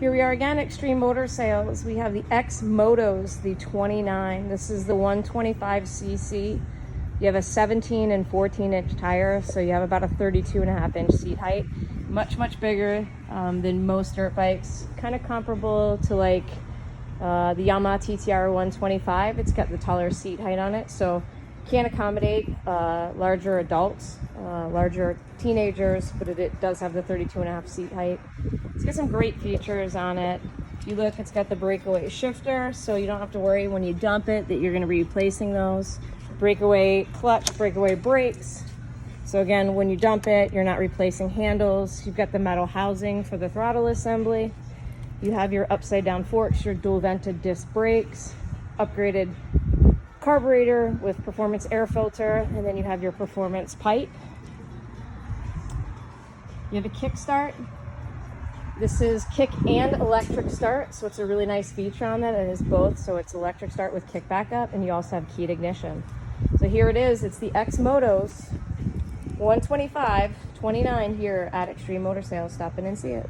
Here we are again, Extreme Motor Sales. We have the Xmotos, the 29. This is the 125cc. You have a 17 and 14-inch tire, so you have about a 32.5-inch seat height. Much bigger than most dirt bikes. Kind of comparable to like the Yamaha TTR 125. It's got the taller seat height on it, so can accommodate larger adults, larger teenagers, but it does have the 32.5 seat height. It's got some great features on it. If you look, it's got the breakaway shifter, so you don't have to worry when you dump it that you're going to be replacing those. Breakaway clutch, breakaway brakes. So again, when you dump it, you're not replacing handles. You've got the metal housing for the throttle assembly. You have your upside down forks, your dual vented disc brakes, upgraded carburetor with performance air filter, and then you have your performance pipe. You have a kickstart. This is kick and electric start, so it's a really nice feature on that. It is both, so it's electric start with kick backup, and you also have keyed ignition. So here it is. It's the Xmotos 125 29 here at Extreme Motor Sales. Stop in and see it.